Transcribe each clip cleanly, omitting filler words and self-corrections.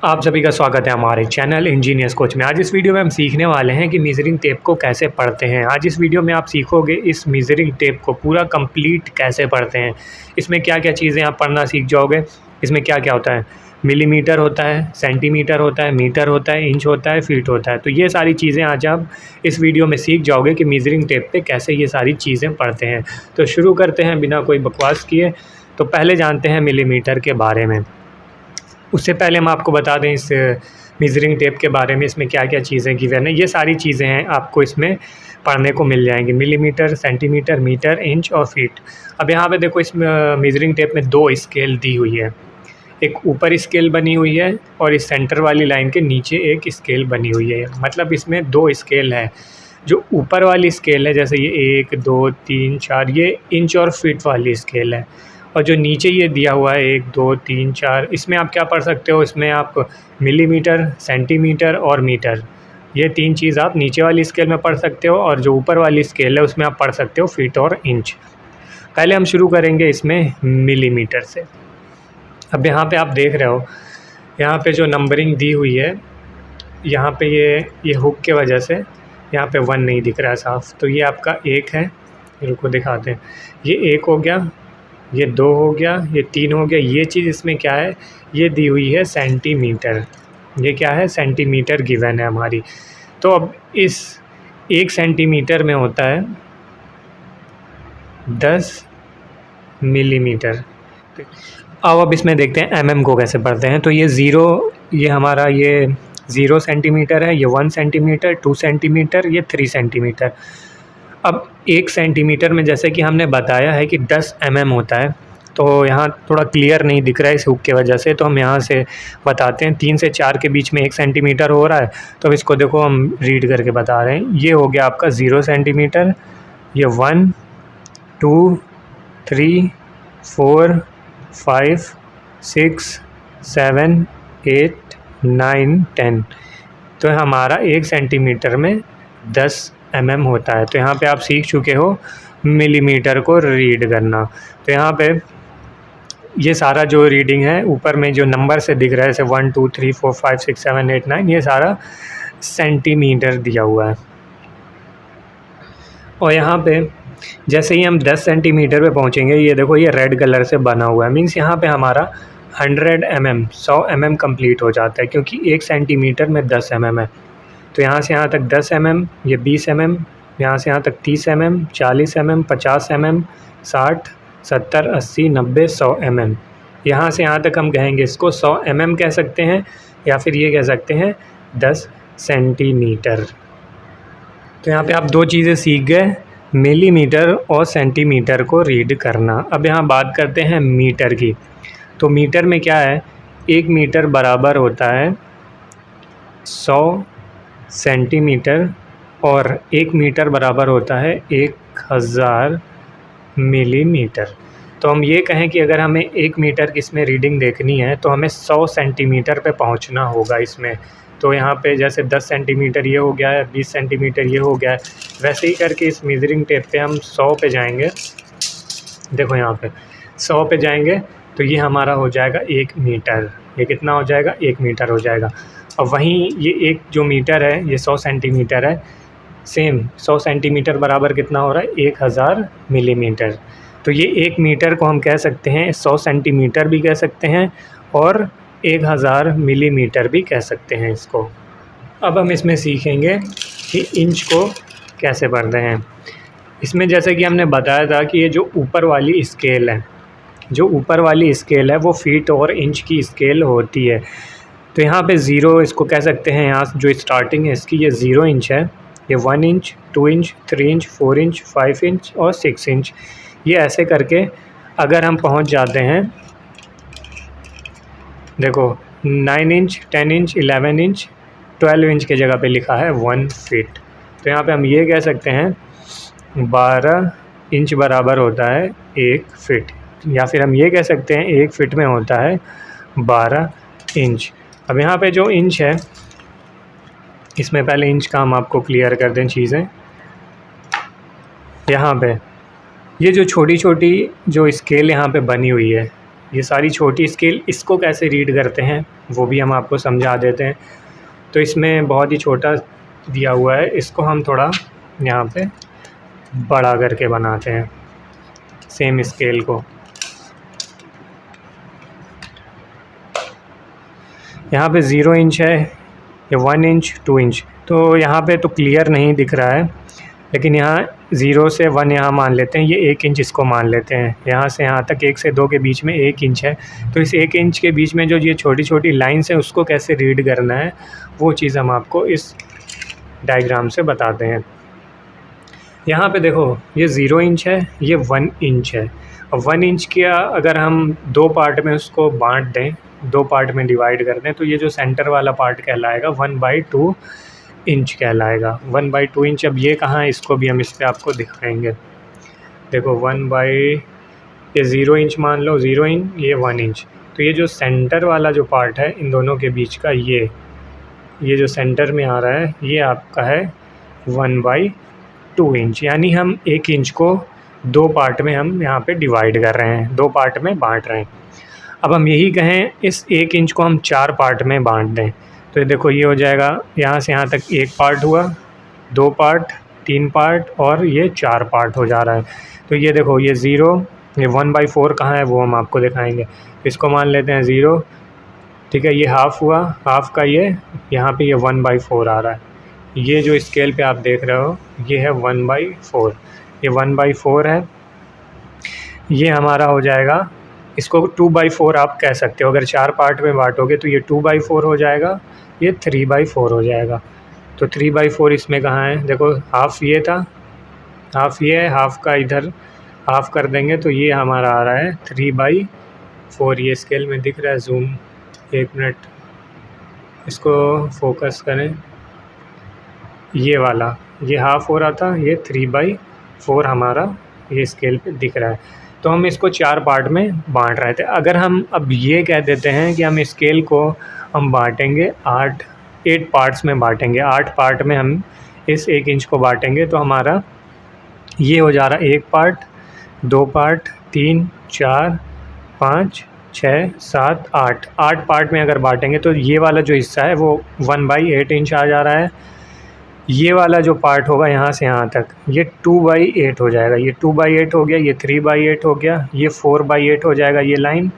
आप सभी का स्वागत है हमारे चैनल इंजीनियर्स कोच में। आज इस वीडियो में हम सीखने वाले हैं कि मेजरिंग टेप को कैसे पढ़ते हैं। आज इस वीडियो में आप सीखोगे इस मेजरिंग टेप को पूरा कंप्लीट कैसे पढ़ते हैं, इसमें क्या क्या चीज़ें आप पढ़ना सीख जाओगे। इसमें क्या क्या होता है, मिलीमीटर होता है, सेंटीमीटर होता है, मीटर होता है, इंच होता है, फीट होता है। तो ये सारी चीज़ें आज आप इस वीडियो में सीख जाओगे कि मेजरिंग टेप पे कैसे ये सारी चीज़ें पढ़ते हैं। तो शुरू करते हैं बिना कोई बकवास किए। तो पहले जानते हैं मिलीमीटर के बारे में। उससे पहले हम आपको बता दें इस मेजरिंग टेप के बारे में, इसमें क्या क्या चीज़ें गिवन है। ये सारी चीज़ें हैं आपको इसमें पढ़ने को मिल जाएंगी, मिलीमीटर, सेंटीमीटर, मीटर, इंच और फीट। अब यहाँ पे देखो, इस मेजरिंग टेप में दो स्केल दी हुई है। एक ऊपर स्केल बनी हुई है और इस सेंटर वाली लाइन के नीचे एक स्केल बनी हुई है। मतलब इसमें दो स्केल है। जो ऊपर वाली स्केल है, जैसे ये 1 2 3 4, ये इंच और फीट वाली स्केल है। और जो नीचे ये दिया हुआ है 1 2 3 4, इसमें आप क्या पढ़ सकते हो, इसमें आप मिलीमीटर, सेंटीमीटर और मीटर, ये तीन चीज़ आप नीचे वाली स्केल में पढ़ सकते हो। और जो ऊपर वाली स्केल है उसमें आप पढ़ सकते हो फीट और इंच। पहले हम शुरू करेंगे इसमें मिलीमीटर से। अब यहाँ पे आप देख रहे हो, यहाँ पे जो नंबरिंग दी हुई है, यहाँ पे ये हुक के वजह से यहाँ पे 1 नहीं दिख रहा है साफ। तो ये आपका 1 है, रुको दिखाते हैं। ये 1 हो गया, ये 2 हो गया, ये 3 हो गया। ये चीज़ इसमें क्या है, ये दी हुई है सेंटीमीटर। ये क्या है, सेंटीमीटर गिवन है हमारी। तो अब इस 1 सेंटीमीटर में होता है 10 मिलीमीटर। अब इसमें देखते हैं एमएम को कैसे पढ़ते हैं। तो ये ज़ीरो, ये हमारा ये 0 सेंटीमीटर है, ये 1 सेंटीमीटर, 2 सेंटीमीटर, ये 3 सेंटीमीटर। अब 1 सेंटीमीटर में जैसे कि हमने बताया है कि 10 mm होता है। तो यहाँ थोड़ा क्लियर नहीं दिख रहा है इस हुक की वजह से, तो हम यहाँ से बताते हैं। 3 से 4 के बीच में 1 सेंटीमीटर हो रहा है, तो इसको देखो हम रीड करके बता रहे हैं। ये हो गया आपका 0 सेंटीमीटर, ये 1 2 3 4 5 6 7 8 9 10। तो हमारा 1 सेंटीमीटर में 10 mm होता है। तो यहाँ पे आप सीख चुके हो मिलीमीटर को रीड करना। तो यहाँ पे ये सारा जो रीडिंग है, ऊपर में जो नंबर से दिख रहा है, जैसे 1 2 3 4 5 6 7 8 9, ये सारा सेंटीमीटर दिया हुआ है। और यहाँ पे जैसे ही हम 10 सेंटीमीटर पे पहुँचेंगे, ये देखो ये रेड कलर से बना हुआ है, मीन्स यहाँ पे हमारा 100 mm 100 mm कंप्लीट हो जाता है, क्योंकि 1 सेंटीमीटर में 10 mm है। तो यहाँ से यहाँ तक 10 mm, ये 20 mm, यहाँ से यहाँ तक 30 mm, 40 mm, 50 mm, 60 70 80 90 100 mm। यहाँ से यहाँ तक हम कहेंगे इसको 100 mm कह सकते हैं, या फिर ये कह सकते हैं 10 सेंटीमीटर। तो यहाँ पे आप दो चीज़ें सीख गए, मिलीमीटर और सेंटीमीटर को रीड करना। अब यहाँ बात करते हैं मीटर की। तो मीटर में क्या है, 1 मीटर बराबर होता है 100 सेंटीमीटर, और 1 मीटर बराबर होता है 1000 मिलीमीटर। तो हम ये कहें कि अगर हमें 1 मीटर की इसमें रीडिंग देखनी है, तो हमें 100 सेंटीमीटर पे पहुंचना होगा इसमें। तो यहाँ पे जैसे 10 सेंटीमीटर ये हो गया है, 20 सेंटीमीटर ये हो गया है, वैसे ही करके इस मेजरिंग टेप पे हम 100 पे जाएंगे। देखो यहाँ पे 100 पे जाएंगे तो ये हमारा हो जाएगा 1 मीटर। ये कितना हो जाएगा, 1 मीटर हो जाएगा। और वहीं ये एक जो मीटर है, ये 100 सेंटीमीटर है। सेम 100 सेंटीमीटर बराबर कितना हो रहा है, 1000 मिलीमीटर। तो ये 1 मीटर को हम कह सकते हैं 100 सेंटीमीटर भी कह सकते हैं, और 1000 मिलीमीटर भी कह सकते हैं इसको। अब हम इसमें सीखेंगे कि इंच को कैसे पढ़ते हैं। इसमें जैसे कि हमने बताया था कि ये जो ऊपर वाली स्केल है, जो ऊपर वाली स्केल है वो फीट और इंच की स्केल होती है। तो यहाँ पे 0 इसको कह सकते हैं, यहाँ जो स्टार्टिंग है इसकी, ये 0 इंच है, ये 1 inch, 2 inch, 3 inch, 4 inch, 5 inch और 6 इंच। ये ऐसे करके अगर हम पहुँच जाते हैं, देखो 9 इंच, 10 इंच, 11 इंच, 12 इंच के जगह पे लिखा है 1 फीट। तो यहाँ पे हम ये कह सकते हैं 12 इंच बराबर होता है 1 फीट, या फिर हम ये कह सकते हैं 1 फीट में होता है 12 इंच। अब यहाँ पे जो इंच है, इसमें पहले इंच का हम आपको क्लियर कर दें चीज़ें। यहाँ पे ये जो छोटी छोटी जो स्केल यहाँ पे बनी हुई है, ये सारी छोटी स्केल इसको कैसे रीड करते हैं वो भी हम आपको समझा देते हैं। तो इसमें बहुत ही छोटा दिया हुआ है, इसको हम थोड़ा यहाँ पे बड़ा करके बनाते हैं सेम स्केल को। यहाँ पे 0 इंच है, या 1 इंच 2 इंच, तो यहाँ पे तो क्लियर नहीं दिख रहा है, लेकिन यहाँ 0 से 1 यहाँ मान लेते हैं, ये 1 इंच इसको मान लेते हैं। यहाँ से यहाँ तक 1 से 2 के बीच में 1 इंच है, तो इस 1 इंच के बीच में जो ये छोटी छोटी लाइन्स हैं उसको कैसे रीड करना है वो चीज़ हम आपको इस डायग्राम से बताते हैं। यहाँ पे देखो ये 0 इंच है, ये 1 इंच है, और 1 इंच का अगर हम 2 पार्ट में उसको बांट दें, 2 पार्ट में डिवाइड कर दें, तो ये जो सेंटर वाला पार्ट कहलाएगा 1/2 इंच कहलाएगा। 1/2 इंच। अब ये कहाँ है, इसको भी हम इस पर आपको दिखाएंगे। देखो ये 0 इंच मान लो, 0 इंच, ये 1 इंच, तो ये जो सेंटर वाला जो पार्ट है इन दोनों के बीच का, ये जो सेंटर में आ रहा है ये आपका है 1/2 इंच। यानी हम 1 इंच को 2 पार्ट में हम यहाँ पे डिवाइड कर रहे हैं, 2 पार्ट में बांट रहे हैं। अब हम यही कहें इस 1 इंच को हम 4 पार्ट में बांट दें, तो देखो ये हो जाएगा यहाँ से यहाँ तक 1 पार्ट हुआ, 2 पार्ट, 3 पार्ट, और ये 4 पार्ट हो जा रहा है। तो ये देखो ये 0, ये 1/4 कहाँ है वो हम आपको दिखाएंगे। इसको मान लेते हैं 0, ठीक है, ये हाफ़ हुआ, हाफ़ का ये यहाँ पे ये 1/4 आ रहा है। ये जो स्केल पे आप देख रहे हो ये है 1/4, ये 1/4 है, ये हमारा हो जाएगा। इसको 2/4 आप कह सकते हो, अगर 4 पार्ट में बांटोगे तो ये 2/4 हो जाएगा, ये 3/4 हो जाएगा। तो 3/4 इसमें कहाँ है, देखो हाफ़ ये था, हाफ़ ये है, हाफ़ का इधर हाफ़ कर देंगे तो ये हमारा आ रहा है 3/4। ये स्केल में दिख रहा है, जूम, 1 मिनट इसको फोकस करें, ये वाला ये हाफ़ हो रहा था, ये 3/4 हमारा ये स्केल पे दिख रहा है। तो हम इसको 4 पार्ट में बांट रहे थे। अगर हम अब ये कह देते हैं कि हम स्केल को हम बांटेंगे 8 पार्ट्स में बांटेंगे, 8 पार्ट में हम इस 1 इंच को बांटेंगे, तो हमारा ये हो जा रहा है 1 पार्ट, 2 पार्ट, 3, 4, 5, 6, 7, 8 पार्ट में अगर बांटेंगे तो ये वाला जो हिस्सा है वो 1/8 इंच आ जा रहा है। ये वाला जो पार्ट होगा यहाँ से यहाँ तक ये 2/8 हो जाएगा, ये 2/8 हो गया, ये 3/8 हो गया, ये 4/8 हो जाएगा, ये लाइन,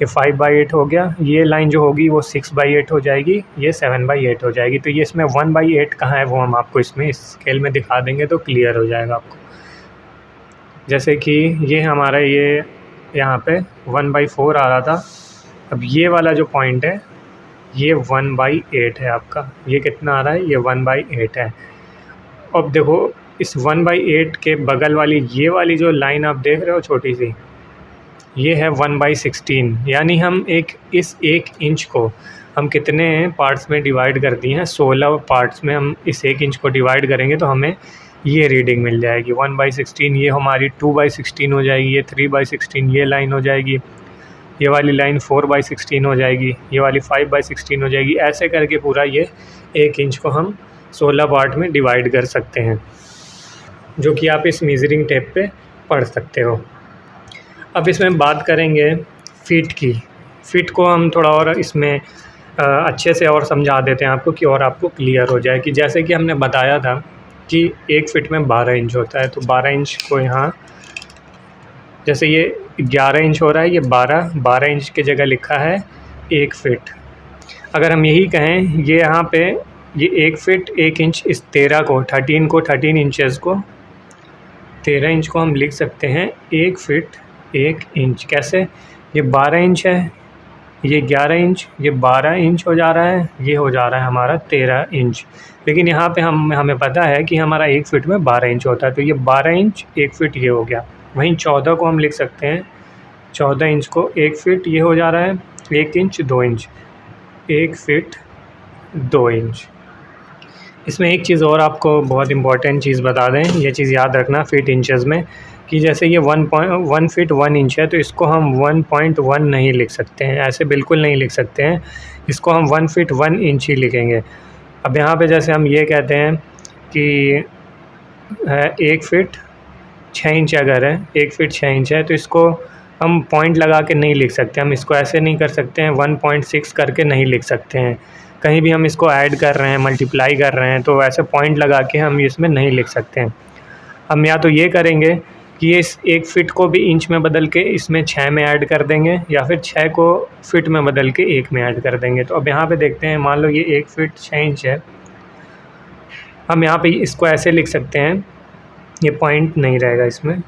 ये 5/8 हो गया, ये लाइन जो होगी वो 6/8 हो जाएगी, ये 7/8 हो जाएगी। तो ये इसमें 1/8 कहाँ है वो हम आपको इसमें इस स्केल में दिखा देंगे तो क्लियर हो जाएगा आपको। जैसे कि ये हमारा ये यहाँ पे 1/4 आ रहा था, अब ये वाला जो पॉइंट है ये 1/8 है आपका, ये कितना आ रहा है, ये 1/8 है। अब देखो इस 1/8 के बगल वाली ये वाली जो लाइन आप देख रहे हो छोटी सी, ये है 1/16, यानी हम इस 1 इंच को हम कितने पार्ट्स में डिवाइड कर दिए हैं, 16 पार्ट्स में हम इस 1 इंच को डिवाइड करेंगे तो हमें ये रीडिंग मिल जाएगी 1/16। ये हमारी 2/16 हो जाएगी, ये 3/16 ये लाइन हो जाएगी, ये वाली लाइन 4/16 हो जाएगी, ये वाली 5/16 हो जाएगी। ऐसे करके पूरा ये 1 इंच को हम 16 पार्ट में डिवाइड कर सकते हैं, जो कि आप इस मेजरिंग टेप पे पढ़ सकते हो। अब इसमें बात करेंगे फ़ीट की। फ़ीट को हम थोड़ा और इसमें अच्छे से और समझा देते हैं आपको कि और आपको क्लियर हो जाए कि जैसे कि हमने बताया था कि 1 फ़ीट में 12 इंच होता है, तो 12 इंच को यहाँ, जैसे ये 11 इंच हो रहा है, ये 12 इंच की जगह लिखा है 1 फ़ीट। अगर हम यही कहें ये यहाँ पे ये 1 फ़ीट 1 इंच, इस 13 इंचेस को 13 इंच को हम लिख सकते हैं 1 फ़ीट 1 इंच। कैसे, ये 12 इंच है, ये 11 इंच, ये 12 इंच हो जा रहा है, ये हो जा रहा है हमारा 13 इंच। लेकिन यहाँ पे हमें पता है कि हमारा 1 फ़ीट में 12 इंच होता है, तो ये 12 इंच 1 फ़ीट ये हो गया। वहीं 14 को हम लिख सकते हैं, 14 इंच को 1 फ़ीट ये हो जा रहा है, 1 इंच 2 इंच, 1 फ़ीट 2 इंच। इसमें एक चीज़ और आपको बहुत इम्पॉर्टेंट चीज़ बता दें, ये चीज़ याद रखना फ़ीट इंचेस में, कि जैसे ये 1 फ़ीट 1 इंच है तो इसको हम 1.1 नहीं लिख सकते हैं, ऐसे बिल्कुल नहीं लिख सकते हैं, इसको हम 1 फ़ीट 1 इंच ही लिखेंगे। अब यहाँ पे जैसे हम ये कहते हैं कि 1 फ़ीट 6 इंच अगर है, 1 फ़ीट 6 इंच है, तो इसको हम पॉइंट लगा के नहीं लिख सकते, हम इसको ऐसे नहीं कर सकते हैं, 1.6 करके नहीं लिख सकते हैं। कहीं भी हम इसको ऐड कर रहे हैं, मल्टीप्लाई कर रहे हैं, तो ऐसे पॉइंट लगा के हम इसमें नहीं लिख सकते हैं। हम या तो ये करेंगे कि इस 1 फ़िट को भी इंच में बदल के इसमें 6 में ऐड कर देंगे, या फिर 6 को फ़िट में बदल के 1 में ऐड कर देंगे। तो अब यहाँ पे देखते हैं, मान लो ये 1 फ़िट 6 इंच है, हम यहाँ पे इसको ऐसे लिख सकते हैं, ये पॉइंट नहीं रहेगा इसमें,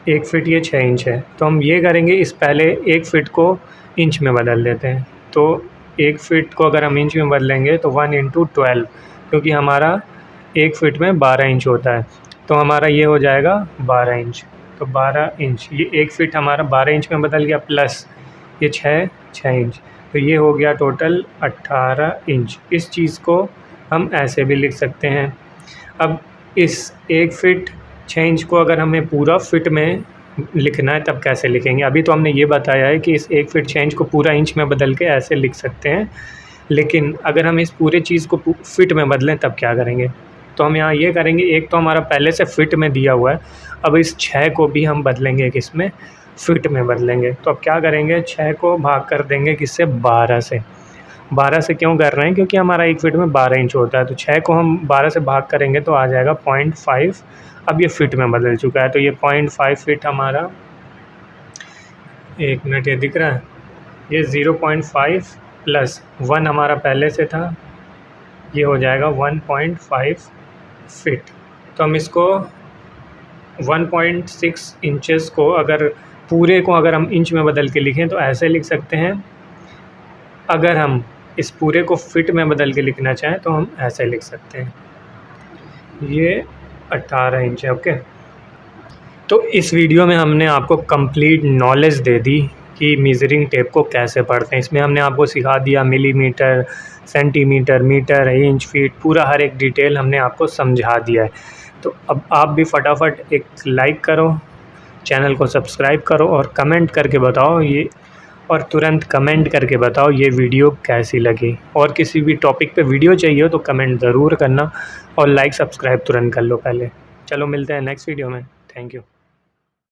1 फ़िट ये 6 इंच है। तो हम ये करेंगे, इस पहले 1 फ़िट को इंच में बदल देते हैं। तो 1 फ़िट को अगर हम इंच में बदलेंगे तो 1 × 12, क्योंकि हमारा 1 फ़िट में 12 इंच होता है, तो हमारा ये हो जाएगा 12 इंच। तो 12 इंच, ये 1 फ़िट हमारा 12 इंच में बदल गया, प्लस ये 6 इंच, तो ये हो गया टोटल 18 इंच। इस चीज़ को हम ऐसे भी लिख सकते हैं। अब इस 1 फ़िट 6 इंच को अगर हमें पूरा फ़िट में लिखना है तब कैसे लिखेंगे? अभी तो हमने ये बताया है कि इस 1 फ़िट 6 इंच को पूरा इंच में बदल के ऐसे लिख सकते हैं, लेकिन अगर हम इस पूरे चीज़ को फ़िट में बदलें तब क्या करेंगे? तो हम यहाँ ये करेंगे, एक तो हमारा पहले से फ़िट में दिया हुआ है, अब इस 6 को भी हम बदलेंगे किसमें? फ़िट में बदलेंगे। तो अब क्या करेंगे, 6 को भाग कर देंगे किससे? 12 से। 12 से क्यों कर रहे हैं? क्योंकि हमारा 1 फ़िट में 12 इंच होता है, तो 6 को हम 12 से भाग करेंगे तो आ जाएगा 0.5। अब ये फ़िट में बदल चुका है, तो ये 0.5 फ़िट हमारा, 1 मिनट, ये दिख रहा है, ये 0.5 प्लस 1 हमारा पहले से था, ये हो जाएगा 1.5 फ़िट। तो हम इसको 1.6 इंचेस को अगर पूरे को अगर हम इंच में बदल के लिखें तो ऐसे लिख सकते हैं। अगर हम इस पूरे को फ़िट में बदल के लिखना चाहें तो हम ऐसे लिख सकते हैं। ये 18 इंच है। ओके, तो इस वीडियो में हमने आपको कंप्लीट नॉलेज दे दी कि मेज़रिंग टेप को कैसे पढ़ते हैं। इसमें हमने आपको सिखा दिया millimetre, centimetre, metre, inch, feet, पूरा हर एक डिटेल हमने आपको समझा दिया है। तो अब आप भी फटाफट एक लाइक करो, चैनल को सब्सक्राइब करो और कमेंट करके बताओ ये, और तुरंत कमेंट करके बताओ ये वीडियो कैसी लगी। और किसी भी टॉपिक पे वीडियो चाहिए हो तो कमेंट ज़रूर करना, और लाइक सब्सक्राइब तुरंत कर लो पहले। चलो मिलते हैं नेक्स्ट वीडियो में। Thank you.